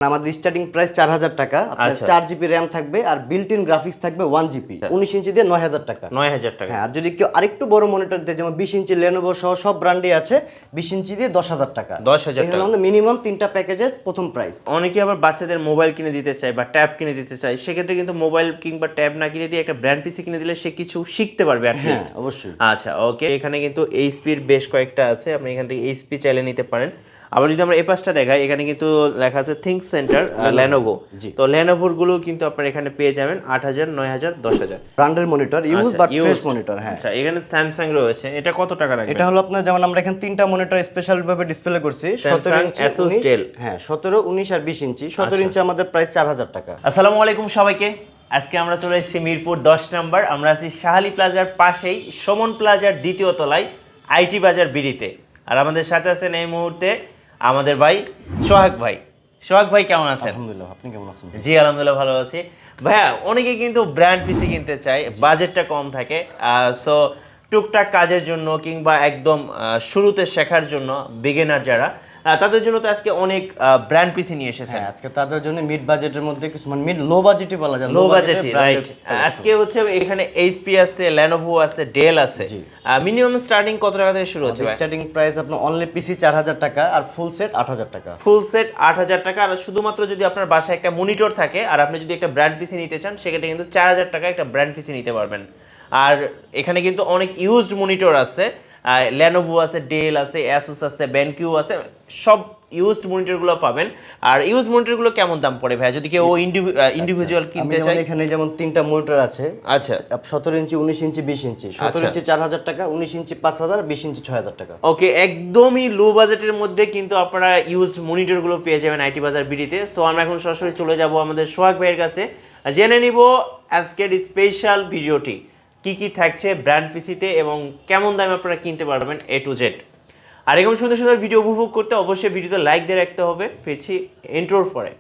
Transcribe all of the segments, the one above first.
আমাদের starting price 4000 টাকা, আপনার 4 জিবি র্যাম থাকবে আর বিল্ট ইন গ্রাফিক্স থাকবে 1 জিবি, 19 ইঞ্চি দিয়ে 9000 টাকা। 9000 টাকা। হ্যাঁ, আর যদি কেউ আরেকটু বড় মনিটর দেয়, যেমন 20 ইঞ্চি লেনোভো সহ সব ব্র্যান্ডই আছে, 20 ইঞ্চি দিয়ে 10000 টাকা। 10000 টাকা আমাদের মিনিমাম 3টা প্যাকেজের প্রথম প্রাইস। অনেকে আবার বাচ্চাদের মোবাইল কিনে দিতে চায় বা ট্যাব কিনে দিতে চায়, সেক্ষেত্রে কিন্তু মোবাইল কিংবা ট্যাব না কিনে দিয়ে একটা ব্র্যান্ড পিসি কিনে দিলে সে কিছু শিখতে পারবে অ্যাট লিস্ট। হ্যাঁ, অবশ্যই। আচ্ছা, ওকে। এখানে কিন্তু এইচপির বেশ কয়েকটা আছে, আপনি এখান থেকে এইচপি চাইলে নিতে পারেন। আবার যদি আমরা এই পাশটা দেখাই, এখানে কিন্তু লেখা আছে থিঙ্ক সেন্টার লেনোভো। তো লেনোভোর গুলো কিন্তু আপনারা এখানে পেয়ে যাবেন 8000, 9000, 10000 ব্র্যান্ডের monitor, use but fresh monitor. হ্যাঁ, আচ্ছা, এখানে স্যামসাং রয়েছে, এটা কত টাকা রাখবেন? এটা হলো আপনার, যেমন আমরা এখানে 3টা মনিটর স্পেশাল ভাবে ডিসপ্লে করছি, 17 ইঞ্চি, 19, হ্যাঁ 17, 19 আর 20 ইঞ্চি। 17 ইঞ্চি আমাদের প্রাইস 4000 টাকা। আসসালামু আলাইকুম সবাইকে। আজকে আমরা চলে এসেছি মিরপুর 10 নম্বর। আমরা আছি শাহালি প্লাজার পাশেই সুমন প্লাজার দ্বিতীয় তলায় আইটি বাজার বিডিতে। আর আমাদের সাথে আছেন এই মুহূর্তে আমাদের ভাই সোহাগ ভাই। সোহাগ ভাই কেমন আছেন? আলহামদুলিল্লাহ, আপনি কেমন আছেন? জি আলহামদুলিল্লাহ ভালো আছি ভাইয়া। অনেকে কিন্তু ব্র্যান্ড পিসি কিনতে চায়, বাজেটটা কম থাকে, সো টুকটাক কাজের জন্য কিংবা একদম শুরুতে শেখার জন্য বিগিনার যারা, তাদের জন্য তো আজকে অনেক ব্র্যান্ড পিসি নিয়ে এসেছেন। আজকে তাদের জন্য মিড বাজেটের মধ্যে কিছু, মানে মিড লো বাজেটই বলা যায়, লো বাজেটই, রাইট। আজকে হচ্ছে এখানে এইচপি আছে, লেনোভো আছে, ডেল আছে। মিনিমাম স্টার্টিং কত টাকা থেকে শুরু হচ্ছে? স্টার্টিং প্রাইস আপনার অনলি পিসি 4000 টাকা আর ফুল সেট 8000 টাকা। ফুল সেট 8000 টাকা। আর শুধুমাত্র যদি আপনার বাসায় একটা মনিটর থাকে আর আপনি যদি একটা ব্র্যান্ড পিসি নিতে চান, সেক্ষেত্রে কিন্তু 4000 টাকা একটা ব্র্যান্ড পিসি নিতে পারবেন। আর এখানে কিন্তু অনেক ইউজড মনিটর আছে, লেনোভো আছে, ডেল আছে, অ্যাসুস আছে, বেনকিউ আছে, সব ইউজড মনিটরগুলো পাবেন। আর ইউজ মনিটরগুলো কেমন দাম পড়ে ভাই, যদি কেউ ইন্ডিভিজুয়াল কিনতে চায়? এখানে যেমন 3টা মনিটর আছে। আচ্ছা, 17 ইঞ্চি, 19 ইঞ্চি, 20 ইঞ্চি। 17 ইঞ্চি 4000 টাকা, 19 ইঞ্চি 5000, 20 ইঞ্চি 6000 টাকা। ওকে, একদমই লো বাজেটের মধ্যে কিন্তু আপনারা ইউজড মনিটরগুলো পেয়ে যাবেন আইটি বাজার বিডিতে। সো আমরা এখন সরাসরি চলে যাব আমাদের সোহাগ ভাইয়ের কাছে, জেনে নিব আজকের স্পেশাল ভিডিওটি কি কি থাকছে ব্র্যান্ড পিসিতে এবং কেমন দামে আপনারা কিনতে পারবেন এ টু জেড। আর এরকম সুন্দর সুন্দর ভিডিও উপভোগ করতে অবশ্যই ভিডিওতে লাইক দিয়ে রাখতে হবে। ফিরছি ইন্ট্রোর পরে।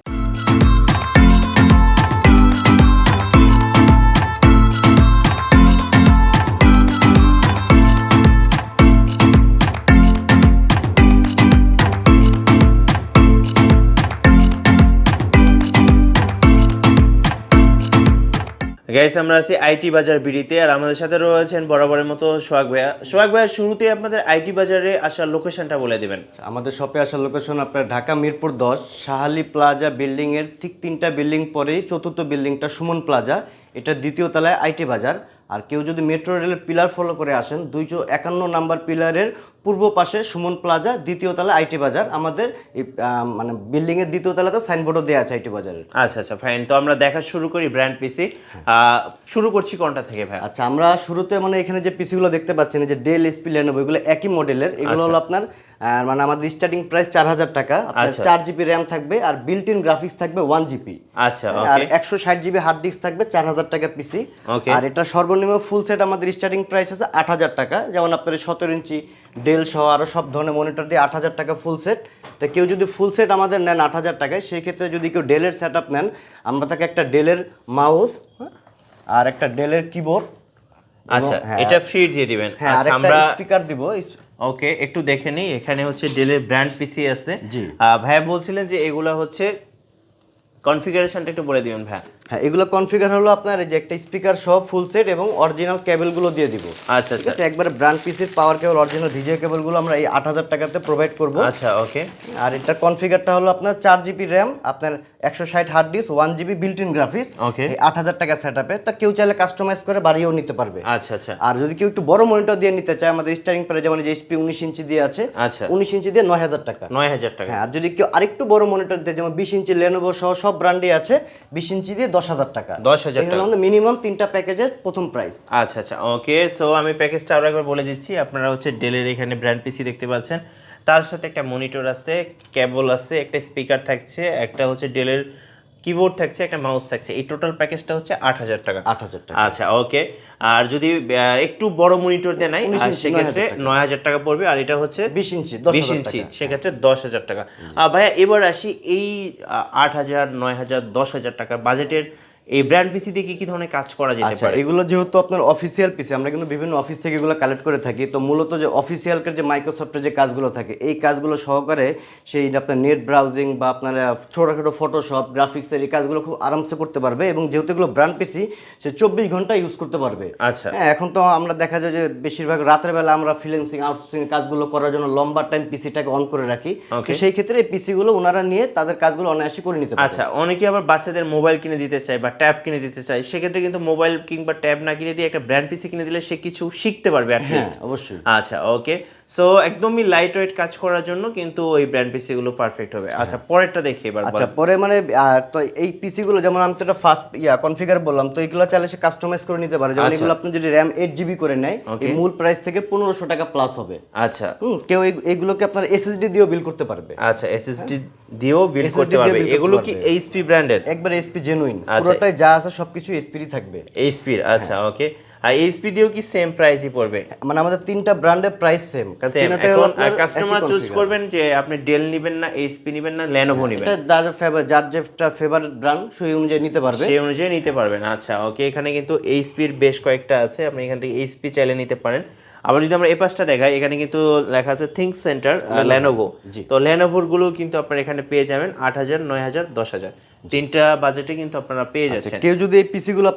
গাইস, আমরা আছি আইটি বাজার বিডিতে, আর আমাদের সাথে রয়েছেন বরাবরের মতো সোহাগ ভাইয়া। সোহাগ ভাইয়া, শুরুতে আপনাদের আইটি বাজারে আসার লোকেশনটা বলে দিবেন। আমাদের শপে আসার লোকেশন আপনার ঢাকা মিরপুর 10 শাহালি প্লাজা বিল্ডিং এর ঠিক 3টা বিল্ডিং পরেই 4র্থ বিল্ডিংটা সুমন প্লাজা, এটা দ্বিতীয় তলায় আইটি বাজার। আর কেউ যদি মেট্রো রেলের পিলার ফলো করে আসেন, 251 নাম্বার পিলারের পূর্ব পাশে সুমন প্লাজা, দ্বিতীয় তলা আইটি বাজার। আমাদের মানে বিল্ডিং এর দ্বিতীয় তলাতে সাইনবোর্ডও দেওয়া আছে আইটি বাজারের। আচ্ছা আচ্ছা, ফাইন। তো আমরা দেখা শুরু করি ব্র্যান্ড পিসি। শুরু করছি কোনটা থেকে ভাই? আচ্ছা, আমরা শুরুতে মানে এখানে যে পিসিগুলো দেখতে পাচ্ছেন, যে ডেল, এসপি, লেনোভো, এগুলো একই মডেলের। এগুলো হলো আপনার মানে আমাদের স্টার্টিং প্রাইস 4000 টাকা, আপনার 4 জিবি র্যাম থাকবে আর বিল্ট ইন গ্রাফিক্স থাকবে 1 জিবি। আচ্ছা, আর 160 জিবি হার্ড ডিস্ক থাকবে, 4000 টাকা পিসি। আর এটা সর্বনিম্ন ফুল সেট আমাদের স্টার্টিং প্রাইস আছে 8000 টাকা। যেমন আপনার 17 ইঞ্চি ডেল সহ আরো সব ধরনের মনিটর দিয়ে 8000 টাকা ফুল সেট। তো কেউ যদি ফুল সেট আমাদের নেন 8000 টাকায়, সেই ক্ষেত্রে যদি কেউ ডেলের সেট আপ নেন, আমরা তাকে একটা ডেলের মাউস আর একটা ডেলের কিবোর্ড, আচ্ছা, এটা ফ্রি দিয়ে দিবেন। আচ্ছা, আমরা স্পিকার দিব। ওকে, একটু দেখে নিই। এখানে হচ্ছে ডেলের ব্র্যান্ড পিসি আছে। ভাইয়া বলছিলেন যে এগুলা হচ্ছে কনফিগারেশনটা একটু বলে দিবেন ভাই। হ্যাঁ, এগুলো কনফিগার হলো আপনার এই যে একটা স্পিকার সহ ফুল সেট এবং অরিজিনাল কেবলগুলো দিয়ে দিব। আচ্ছা আচ্ছা, একবারে ব্র্যান্ড পিসির পাওয়ার কেবল, অরিজিনাল ভিজিএ কেবলগুলো আমরা এই 8000 টাকাতে প্রোভাইড করব। আচ্ছা, ওকে। আর এটার কনফিগারটা হলো আপনার 4 জিবি র্যাম, আপনার 160 hard disk, 1 GB built in graphics. Okay, এই 8000 টাকা সেটআপে তা কেউ চাইলে কাস্টমাইজ করে বাড়িয়েও নিতে পারবে। আচ্ছা আচ্ছা। আর যদি কেউ একটু বড় মনিটর দিয়ে নিতে চায়, আমাদের স্টার্টিং প্রাইস যেমন যে এইচপি 19 ইঞ্চি দিয়ে আছে। আচ্ছা, 19 ইঞ্চি দিয়ে 9000 টাকা। 9000 টাকা। হ্যাঁ, আর যদি কেউ আরেকটু বড় মনিটর দেয়, যেমন 20 ইঞ্চি লেনোভো সহ সব ব্র্যান্ডই আছে, 20 ইঞ্চি দিয়ে 10000 টাকা। 10000 টাকা আমাদের মিনিমাম 3টা প্যাকেজের প্রথম প্রাইস। আচ্ছা আচ্ছা, ওকে। সো আমি প্যাকেজটা আরো একবার বলে দিচ্ছি। আপনারা হচ্ছে ডেলের এখানে ব্র্যান্ড পিসি দেখতে পাচ্ছেন, তার সাথে একটা মনিটর আছে, কেবল আছে, একটা স্পিকার থাকছে, একটা হচ্ছে ডেলের কিবোর্ড থাকছে, একটা মাউস থাকছে। এই টোটাল প্যাকেজটা হচ্ছে 8000 টাকা। 8000 টাকা। আচ্ছা, ওকে। আর যদি একটু বড় মনিটর দেয় নাই, সেক্ষেত্রে 9000 টাকা পড়বে। আর এটা হচ্ছে 20 ইঞ্চি, 20 ইঞ্চি, সেক্ষেত্রে 10000 টাকা। ভাইয়া, এবার আসি এই 8000, 9000, 10000 টাকা বাজেটের এই ব্র্যান্ড পিসি দিয়ে কি ধরনের কাজ করা যেতে আচ্ছা পারে? এগুলো যেহেতু আপনার অফিসিয়াল পিসি, আমরা কিন্তু বিভিন্ন অফিস থেকে এগুলো কালেক্ট করে থাকি, তো মূলত যে অফিসিয়ালকের যে মাইক্রোসফটের যে কাজগুলো থাকে এই কাজগুলো সহকারে সেই আপনার নেট ব্রাউজিং বা আপনার ছোটোখাটো ফটোশপ গ্রাফিক্সের এই কাজগুলো খুব আরামসে করতে পারবে, এবং যেহেতু এগুলো ব্র্যান্ড পিসি সে 24 ঘন্টা ইউজ করতে পারবে। আচ্ছা হ্যাঁ, এখন তো আমরা দেখা যায় যে বেশিরভাগ রাতের বেলা আমরা ফ্রিল্যান্সিং আউটসোর্সিং কাজগুলো করার জন্য লম্বা টাইম পিসিটাকে অন করে রাখি, তো সেই ক্ষেত্রে এই পিসিগুলো ওনারা নিয়ে তাদের কাজগুলো অনায়াসে করে নিতে পারে। আচ্ছা, অনেকে আবার বাচ্চাদের মোবাইল কিনে দিতে চায় বা ট্যাব কিনে দিতে চায়, সেক্ষেত্রে কিন্তু মোবাইল কিংবা ট্যাব না কিনে দিয়ে একটা ব্র্যান্ড পিসি কিনে দিলে সে কিছু শিখতে পারবে at least। অবশ্যই। আচ্ছা ওকে, সো একদমই লাইট ওয়েট কাজ করার জন্য কিন্তু ওই ব্র্যান্ড পিসি গুলো পারফেক্ট হবে। আচ্ছা পরেরটা দেখি এবার। আচ্ছা পরে মানে তো এই পিসি গুলো যেমন আমি তো এটা ফার্স্ট কনফিগার বললাম, তো এগুলো চাইলে সে কাস্টমাইজ করে নিতে পারে, যেমন এগুলো আপনি যদি RAM 8GB করে নেয় এই মূল প্রাইস থেকে 1500 টাকা প্লাস হবে। আচ্ছা কেউ এইগুলোকে আপনার SSD দিয়েও বিল করতে পারবে। আচ্ছা এসএসডি দিয়েও বিল করতে পারবে। এগুলো কি এইচপি ব্র্যান্ডের? একবার HP জেনুইন, পুরোটাই যা আছে সবকিছু HP ই থাকবে। এইচপি আচ্ছা ওকে। আর এইচপি দিয়েও কি সেম প্রাইসই পড়বে? মানে আমাদের তিনটা ব্র্যান্ডের প্রাইস সেম, কারণ তিনটাই হলো আপনার কাস্টমার চুজ করবেন যে আপনি ডেল নেবেন না এইচপি নেবেন না লেনোভো নেবেন, এটা যার যেটা ফেভারিট ব্র্যান্ড সেই অনুযায়ী নিতে পারবে, সেই অনুযায়ী নিতে পারবেন। আচ্ছা ওকে, এখানে কিন্তু এইচপির বেশ কয়েকটা আছে, আপনি এখান থেকে এইচপি চাইলে নিতে পারেন। আবার যদি আমরা এই পাশটা দেখাই, এখানে কিন্তু লেখা আছে থিঙ্ক সেন্টার লেনোভো, তো লেনোভোর গুলো কিন্তু আপনারা এখানে পেয়ে যাবেন 8000, 9000, 10000 তিনটা বাজেটে কিন্তু আপনারা পেয়ে যাচ্ছেন। কেউ যদি এই পিসি গুলো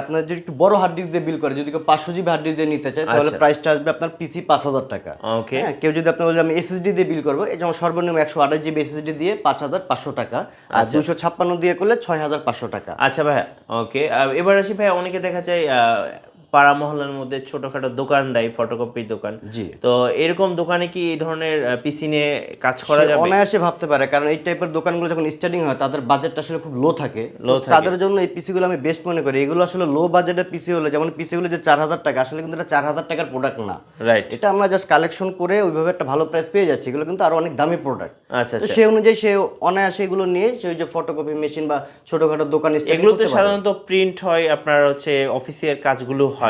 আপনার যদি একটু বড় হার্ড ডিস্ক দিয়ে বিল করে, যদি কেউ 500GB হার্ড ডিস্ক দিয়ে নিতে চায় তাহলে প্রাইসটা আসবে আপনার পিসি 5000 টাকা। ওকে, কেউ যদি আপনি বলে আমি SSD দিয়ে বিল করবো, এই যেমন সর্বনিম্ন 128GB SSD দিয়ে 5500 টাকা, আর 256 দিয়ে করলে 6500 টাকা। আচ্ছা ভাইয়া ওকে, এবার আসি ভাইয়া, অনেকে দেখা যায় পাড়া মহল্লার মধ্যে ছোটখাটো দোকান দেয়, ফটোকপির দোকান, জি, তো এরকম দোকানে কি এই ধরনের পিসি নিয়ে কাজ করা যাবে? অনায়াসে ভাবতে পারে, কারণ এই টাইপের দোকানগুলো যখন স্টার্টিং হয় তাদের বাজেটটা আসলে খুব লো থাকে, তাদের জন্য এই পিসিগুলো আমি বেস্ট মনে করি। এগুলো আসলে লো বাজেটের পিসি হলে, যেমন পিসিগুলো যে 4000 টাকা, আসলে কিন্তু এটা 4000 টাকার প্রোডাক্ট না, রাইট, এটা আমরা জাস্ট কালেকশন করে ওইভাবে একটা ভালো প্রাইস পেয়ে যাচ্ছি। এগুলো কিন্তু আরো অনেক দামি প্রোডাক্ট। আচ্ছা তো সেই অনুযায়ী সে অনায়াসে এগুলো নিয়ে সেই যে ফটোকপি মেশিন বা ছোটখাটো দোকান, এগুলোতে সাধারণত প্রিন্ট হয়, আপনার হচ্ছে অফিসিয়াল কাজগুলো হয়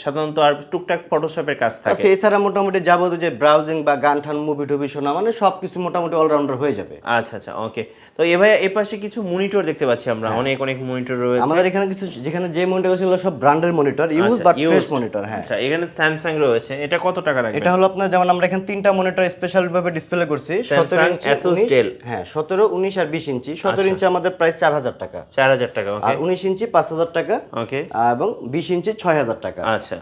সাধারণত, আর টুকটাক ফটোশপের কাজ থাকে। এছাড়া মোটামুটি যাবতীয় যে ব্রাউজিং বা গান ঠান মুভি টুভি শোনা, মানে সবকিছু মোটামুটি অলরাউন্ডার হয়ে যাবে। আচ্ছা আচ্ছা ওকে, তো এবার এই পাশে কিছু মনিটর দেখতে পাচ্ছি আমরা, অনেক অনেক মনিটর রয়েছে আমাদের এখানে কিছু, যেখানে যে মনিটর ছিল সব ব্র্যান্ডের monitor, use but fresh monitor. হ্যাঁ আচ্ছা, এখানে স্যামসাং রয়েছে, এটা কত টাকা লাগবে? এটা হলো আপনার, যেমন আমরা এখানে তিনটা মনিটর স্পেশাল ভাবে ডিসপ্লে করছি, 17 ইঞ্চি, 19, হ্যাঁ 17, 19 আর 20 ইঞ্চি। 17 ইঞ্চি আমাদের প্রাইস 4000 টাকা, 4000 টাকা ওকে, আর 19 ইঞ্চি 5000 টাকা ওকে, এবং 20 ইঞ্চি 6000 টাকা। আচ্ছা,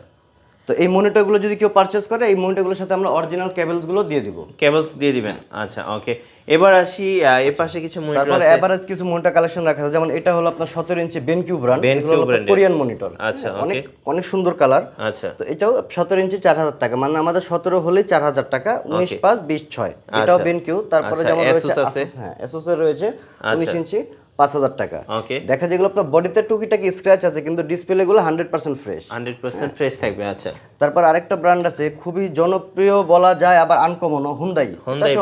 তো এই মনিটরগুলো যদি কেউ পারচেজ করে, এই মনিটরগুলোর সাথে আমরা অরিজিনাল কেবলসগুলো দিয়ে দিব, কেবলস দিয়ে দিবেন। আচ্ছা ওকে, এবার আসি এই পাশে কিছু মনিটর তারপর আছে, এভারেজ কিছু মনিটর কালেকশন রাখা আছে, যেমন এটা হলো আপনার 17 ইঞ্চি বেনকিউ ব্র্যান্ড, এগুলো হলো কোরিয়ান মনিটর। আচ্ছা অনেক অনেক সুন্দর কালার। আচ্ছা, তো এটাও 17 ইঞ্চি 4000 টাকা, মানে আমাদের 17 হলে 4000 টাকা, 19 5 20 6, এটাও বেনকিউ। তারপরে যেমন রয়েছে Asus, হ্যাঁ Asus এর রয়েছে 19 ইঞ্চি 5000 টাকা। ওকে, দেখা যেগুলো আপনার বডিতে টুকিটাকি স্ক্র্যাচ আছে, কিন্তু ডিসপ্লে গুলো 100% ফ্রেশ, 100% ফ্রেশ থাকবে। আচ্ছা, তারপর আরেকটা ব্র্যান্ড আছে খুবই জনপ্রিয় বলা যায়, আবার আনকমন, হুন্দাই।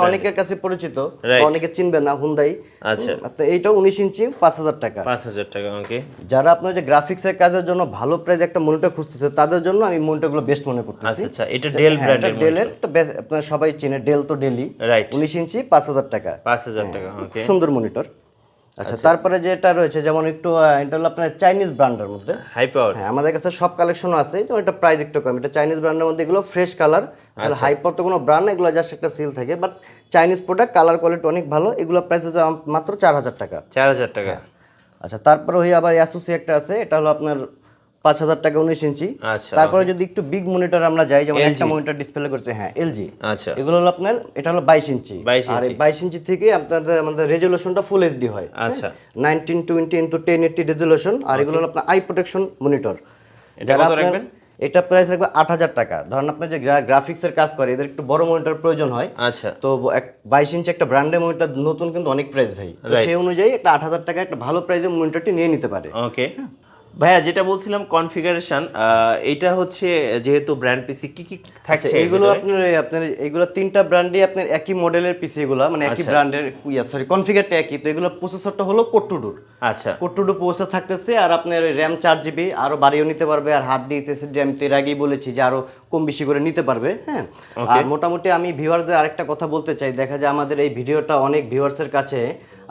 অনেকের কাছে পরিচিত, অনেকে চিনবে না হুন্দাই। আচ্ছা, তো এইটাও 19 ইঞ্চি 5000 টাকা। 5000 টাকা ওকে। যারা আপনার যে গ্রাফিক্সের কাজের জন্য ভালো প্রাইস একটা মনিটর খুঁজতেছে, তাদের জন্য আমি মনিটরগুলো বেস্ট মনে করতেছি। আচ্ছা আচ্ছা, এটা ডেল ব্র্যান্ডের মনিটর, ডেলের তো আপনারা সবাই চেনে, ডেল তো ডেলি, রাইট, 19 ইঞ্চি 5000 টাকা, 5000 টাকা ওকে, সুন্দর মনিটর। আচ্ছা, তারপরে যেটা রয়েছে, যেমন একটু এটা হলো আপনার চাইনিজ ব্র্যান্ডের মধ্যে হাই পাওয়ার, হ্যাঁ আমাদের কাছে সব কালেকশনও আছে, যেমন এটা প্রাইস একটু কম, এটা চাইনিজ ব্র্যান্ডের মধ্যে, এগুলো ফ্রেশ কালার, আসলে হাই পাওয়ার তো কোনো ব্র্যান্ড না, এগুলো জাস্ট একটা সিল থাকে, but Chinese product, colour quality অনেক ভালো। এগুলো প্রাইস হচ্ছে মাত্র 4000 টাকা। 4000 টাকা। আচ্ছা, তারপরে ওই আবার অ্যাসুস একটা আছে, এটা হলো আপনার 5000 টাকা, 19 ইঞ্চি। আচ্ছা, তারপরে যদি একটু বিগ মনিটর আমরা যাই, যেমন একটা মনিটর ডিসপ্লে করছে, হ্যাঁ এলজি, আচ্ছা, এগুলো হলো আপনার, এটা হলো 22 ইঞ্চি, 22 আর এই 22 ইঞ্চি থেকে আপনাদের আমাদের রেজোলিউশনটা ফুল এইচডি হয়। আচ্ছা, 1920 × 1080 রেজোলিউশন, আর এগুলো হলো আপনার আই প্রোটেকশন মনিটর। এটা কত রাখবেন? এটা প্রাইস রাখবে 8000 টাকা। ধরেন আপনি যে গ্রাফিক্সের কাজ করে, এদের একটু বড় মনিটর প্রয়োজন হয়, আচ্ছা, তো 22 ইঞ্চি একটা ব্র্যান্ডের মনিটর নতুন কিন্তু অনেক প্রাইস ভাই, তো সেই অনুযায়ী একটা 8000 টাকা একটা ভালো প্রাইসের মনিটরটি নিয়ে নিতে পারে। ওকে ভাইয়া, যেটা বলছিলাম কনফিগারেশন, এইটা হচ্ছে যেহেতু ব্র্যান্ড পিসি, কি কি থাকছে এইগুলো আপনার এইগুলো তিনটা ব্র্যান্ডই আপনার একই মডেলের পিসি, এগুলো মানে একই ব্র্যান্ডের, সরি কনফিগারটা একই। তো এগুলো প্রসেসরটা হলো কোর টু ডোর, আচ্ছা কোর টু ডোর প্রসেসর থাকতেছে, আর আপনার RAM 4GB আরো বাড়িয়েও নিতে পারবে, আর হার্ড ডিস্ক SSD আমি এর আগেই বলেছি যে আরো কম বেশি করে নিতে পারবে। হ্যাঁ, আর মোটামুটি আমি ভিউয়ারদের আরেকটা কথা বলতে চাই, দেখা যায় আমাদের এই ভিডিওটা অনেক ভিউয়ার্সের কাছে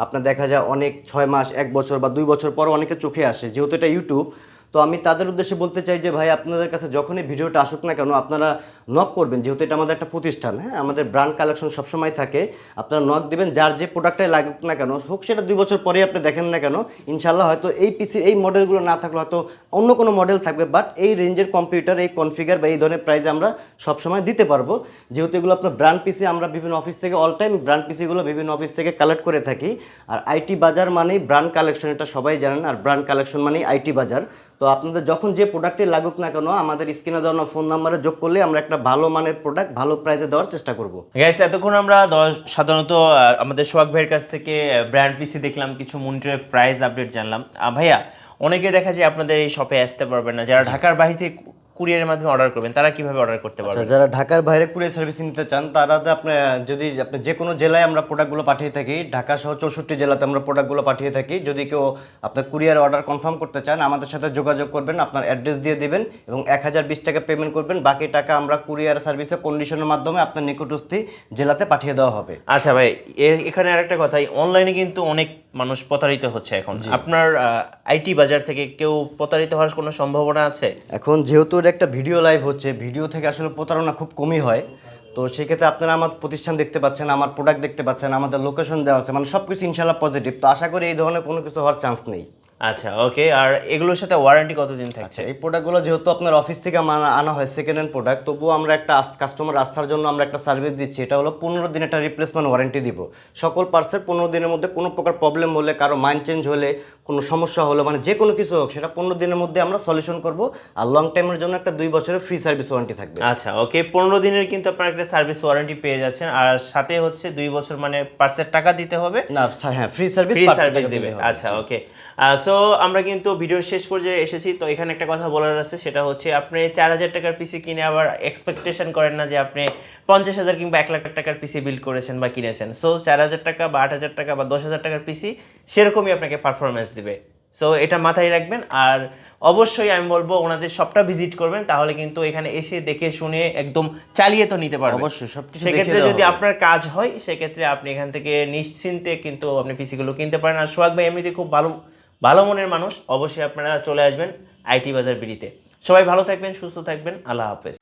আপনার দেখা যায় অনেক 6 মাস 1 বছর বা 2 বছর পর অনেকে চোখে আসে, যেহেতু এটা ইউটিউব। তো আমি তাদের উদ্দেশ্যে বলতে চাই যে ভাই আপনাদের কাছে যখনই ভিডিওটা আসুক না কেন আপনারা নক করবেন, যেহেতু এটা আমাদের একটা প্রতিষ্ঠান, হ্যাঁ আমাদের ব্র্যান্ড কালেকশন সবসময় থাকে। আপনারা নক দিবেন, যার যে প্রোডাক্টটাই লাগুক না কেন, হোক সেটা 2 বছর পরে আপনি দেখেন না কেন, ইনশাল্লাহ হয়তো এই পিসির এই মডেলগুলো না থাকলে হয়তো অন্য কোনো মডেল থাকবে, বাট এই রেঞ্জের কম্পিউটার এই কনফিগার বা এই ধরনের প্রাইসে আমরা সবসময় দিতে পারবো। যেহেতু এগুলো আপনার ব্র্যান্ড পিসি, আমরা বিভিন্ন অফিস থেকে অল টাইম ব্র্যান্ড পিসিগুলো বিভিন্ন অফিস থেকে কালেক্ট করে থাকি। আর আইটি বাজার মানেই ব্র্যান্ড কালেকশন, এটা সবাই জানেন, আর ব্র্যান্ড কালেকশন মানেই আইটি বাজার। তো আপনাদের যখন যে প্রোডাক্টে লাগুক না কেন আমাদের স্ক্রিনে দেওয়া ফোন নাম্বারে যোগ করলে আমরা একটা ভালো মানের প্রোডাক্ট ভালো প্রাইসে দেওয়ার চেষ্টা করব। গাইস, এতক্ষণ আমরা সাধারণত আমাদের সোহাগ ভাইয়ের কাছ থেকে ব্র্যান্ড পিসি দেখলাম, কিছু মনিটরের প্রাইস আপডেট জানলাম। ভাইয়া, অনেকে দেখা যায় আপনাদের এই শপে আসতে পারবেন না, যারা ঢাকার বাইরে থেকে কুরিয়ারের মাধ্যমে অর্ডার করবেন, তারা কিভাবে অর্ডার করতে পারবেন? যারা ঢাকার বাইরে কুরিয়ার সার্ভিস নিতে চান তারা আপনার যদি আপনি যে কোনো জেলায় আমরা প্রোডাক্টগুলো পাঠিয়ে থাকি, ঢাকা সহ 64 জেলাতে আমরা প্রোডাক্টগুলো পাঠিয়ে থাকি। যদি কেউ আপনার কুরিয়ার অর্ডার কনফার্ম করতে চান আমাদের সাথে যোগাযোগ করবেন, আপনার অ্যাড্রেস দিয়ে দিবেন এবং 1020 টাকা পেমেন্ট করবেন, বাকি টাকা আমরা কুরিয়ার সার্ভিসে কন্ডিশনের মাধ্যমে আপনার নিকটস্থ জেলাতে পাঠিয়ে দেওয়া হবে। আচ্ছা ভাই, এখানে আরেকটা কথা, অনলাইনে কিন্তু অনেক মানুষ প্রতারিত হচ্ছে এখন। আপনার আইটি বাজার থেকে কেউ প্রতারিত হওয়ার কোনো সম্ভাবনা আছে? এখন যেহেতু এটা একটা ভিডিও লাইভ হচ্ছে, ভিডিও থেকে আসলে প্রতারণা খুব কমই হয়। তো সেক্ষেত্রে আপনারা আমার প্রতিষ্ঠান দেখতে পাচ্ছেন, আমার প্রোডাক্ট দেখতে পাচ্ছেন, আমাদের লোকেশন দেওয়া আছে, মানে সব কিছু ইনশাল্লাহ পজিটিভ। তো আশা করি এই ধরনের কোনো কিছু হওয়ার চান্স নেই। আচ্ছা, ওকে। আর এগুলোর সাথে ওয়ারেন্টি কতদিন থাকছে? এই প্রোডাক্টগুলো যেহেতু আপনার অফিস থেকে আনা হয় সেকেন্ড হ্যান্ড প্রোডাক্ট, তবুও আমরা একটা কাস্টমার আস্থার জন্য আমরা একটা সার্ভিস দিচ্ছি। এটা হলো 15 দিন একটা রিপ্লেসমেন্ট ওয়ারেন্টি দিব। সকল পার্টসের 15 দিনের মধ্যে কোনো প্রকার প্রবলেম হলে, কারো মাইন্ড চেঞ্জ হলে, কোনো সমস্যা হলে, মানে যে কোনো কিছু হোক সেটা 15 দিনের মধ্যে আমরা সলিউশন করব। আর লং টাইমের জন্য একটা 2 বছরের ফ্রি সার্ভিস ওয়ারেন্টি থাকবে। আচ্ছা, ওকে। 15 দিনের কিন্তু আপনারা একটা সার্ভিস ওয়ারেন্টি পেয়ে যাচ্ছেন, আর সাথে হচ্ছে 2 বছর মানে পার্টসের টাকা দিতে হবে না, হ্যাঁ ফ্রি সার্ভিস দিবে। আচ্ছা, ওকে। সো আমরা কিন্তু ভিডিওর শেষ পর্যায়ে এসেছি। তো এখানে একটা কথা বলার আছে, সেটা হচ্ছে আপনি 4000 টাকার পিসি কিনে আবার এক্সপেকটেশন করেন না যে আপনি 50,000 কিংবা 1 লাখ টাকার পিসি বিল্ড করেছেন বা কিনেছেন। সো 4000 টাকা বা 8000 টাকা বা 10,000 টাকার পিসি সেরকমই আপনাকে পারফরমেন্স দিবে। সো এটা মাথায় রাখবেন। আর অবশ্যই আমি বলবো ওনাদের সবটা ভিজিট করবেন, তাহলে কিন্তু এখানে এসে দেখে শুনে একদম চালিয়ে তো নিতে পারবেন। অবশ্যই সবকিছু সেক্ষেত্রে যদি আপনার কাজ হয় সেক্ষেত্রে আপনি এখান থেকে নিশ্চিন্তে কিন্তু আপনি পিসিগুলো কিনতে পারেন। আর সোহাগ ভাই এমনিতে খুব ভালো মনের মানুষ, অবশ্যই আপনারা চলে আসবেন আইটি বাজার বিডিতে। সবাই ভালো থাকবেন, সুস্থ থাকবেন, আল্লাহ হাফেজ।